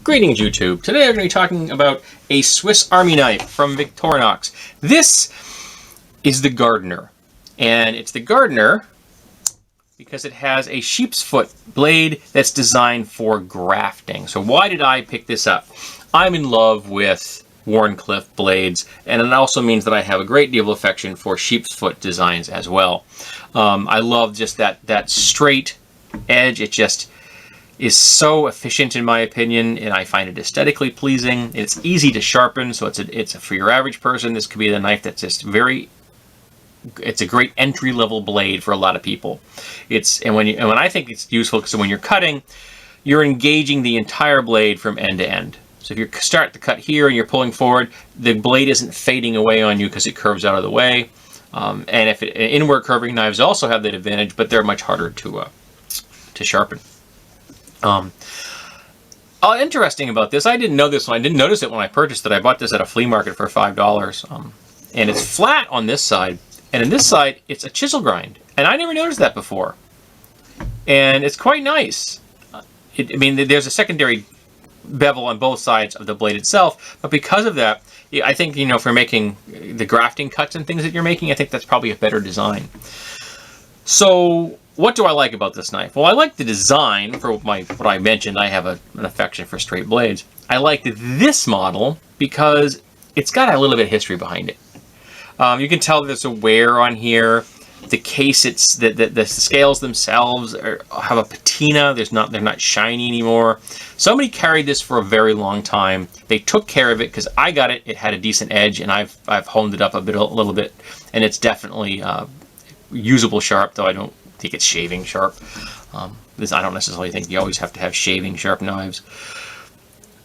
Greetings YouTube. Today I'm going to be talking about a Swiss Army knife from Victorinox. This is the Gardener, and it's the Gardener because it has a sheep's foot blade that's designed for grafting. So why did I pick this up? I'm in love with Wharncliffe blades, and it also means that I have a great deal of affection for sheep's foot designs as well. I love just that straight edge. It just is so efficient in my opinion, and I find it aesthetically pleasing. It's easy to sharpen, so it's for your average person. This could be the knife that's just it's a great entry-level blade for a lot of people. And when I think it's useful, because when you're cutting, you're engaging the entire blade from end to end. So if you start the cut here and you're pulling forward, the blade isn't fading away on you because it curves out of the way. And inward curving knives also have that advantage, but they're much harder to sharpen. Interesting about this, I didn't know this one. I didn't notice it when I purchased it. I bought this at a flea market for $5. And it's flat on this side, and on this side, it's a chisel grind. And I never noticed that before. And it's quite nice. I mean, there's a secondary bevel on both sides of the blade itself, but because of that, I think, you know, for making the grafting cuts and things that you're making, I think that's probably a better design. So what do I like about this knife? Well, I like the design for what I mentioned. I have an affection for straight blades. I liked this model because it's got a little bit of history behind it. You can tell there's a wear on here. The case, the scales themselves have a patina. They're not shiny anymore. Somebody carried this for a very long time. They took care of it because I got it. It had a decent edge, and I've honed it up a little bit, and it's definitely usable sharp, though I don't think it's shaving sharp. I don't necessarily think you always have to have shaving sharp knives.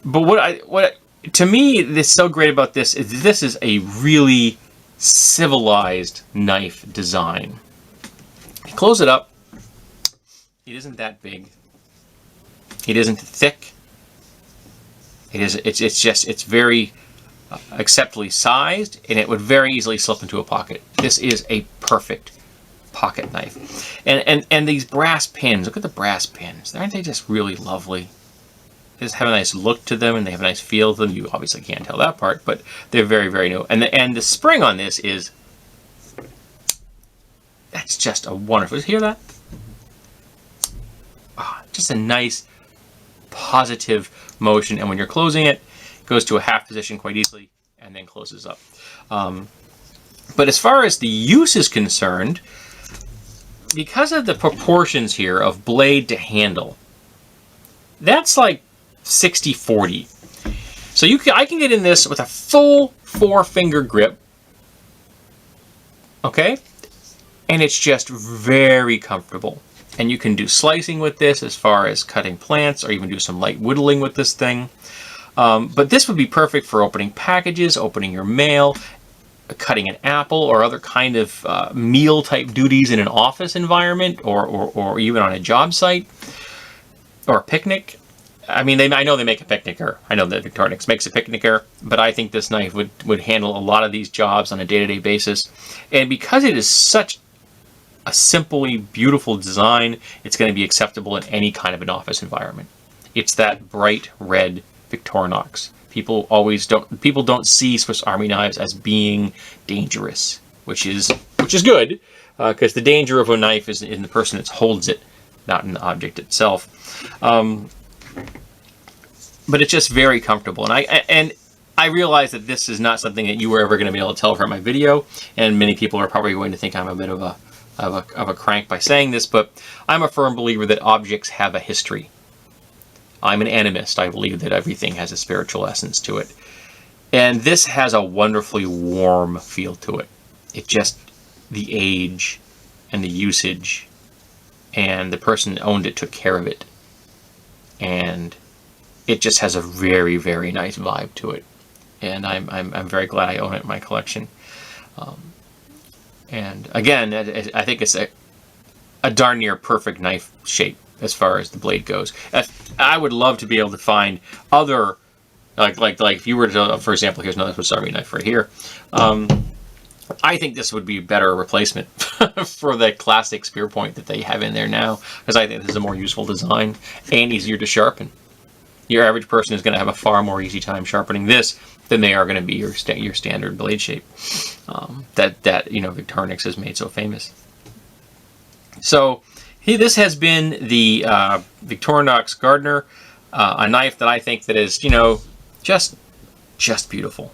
But what to me is so great about this is a really civilized knife design. You close it up, it isn't that big. It isn't thick. It's very acceptably sized, and it would very easily slip into a pocket. This is a perfect pocket knife. And these brass pins, look at the brass pins. Aren't they just really lovely? They just have a nice look to them, and they have a nice feel to them. You obviously can't tell that part, but they're very, very new. And the spring on this that's just a wonderful. Just hear that? Just a nice, positive motion. And when you're closing it, it goes to a half position quite easily, and then closes up. But as far as the use is concerned, because of the proportions here of blade to handle, that's like 60-40. So I can get in this with a full 4-finger grip, okay? And it's just very comfortable. And you can do slicing with this as far as cutting plants, or even do some light whittling with this thing. But this would be perfect for opening packages, opening your mail, cutting an apple, or other kind of meal type duties in an office environment, or even on a job site, or a picnic. I mean, I know they make a picnicker. I know that Victorinox makes a picnicker, but I think this knife would handle a lot of these jobs on a day-to-day basis. And because it is such a simply beautiful design, it's going to be acceptable in any kind of an office environment. It's that bright red Victorinox. People don't see Swiss Army knives as being dangerous, which is good, because the danger of a knife is in the person that holds it, not in the object itself. But it's just very comfortable, and I realize that this is not something that you were ever going to be able to tell from my video, and many people are probably going to think I'm a bit of a crank by saying this, but I'm a firm believer that objects have a history. I'm an animist. I believe that everything has a spiritual essence to it. And this has a wonderfully warm feel to it. It just, the age and the usage, and the person that owned it took care of it. And it just has a very, very nice vibe to it. And I'm very glad I own it in my collection. And again, I think it's a darn near perfect knife shape as far as the blade goes. I would love to be able to find other, like if you were to, for example, here's another Swiss Army knife right here. I think this would be a better replacement for the classic spear point that they have in there now, because I think this is a more useful design and easier to sharpen. your average person is going to have a far more easy time sharpening this than they are going to be your standard blade shape that Victorinox has made so famous. So this has been the Victorinox Gardener, a knife that I think that is just beautiful.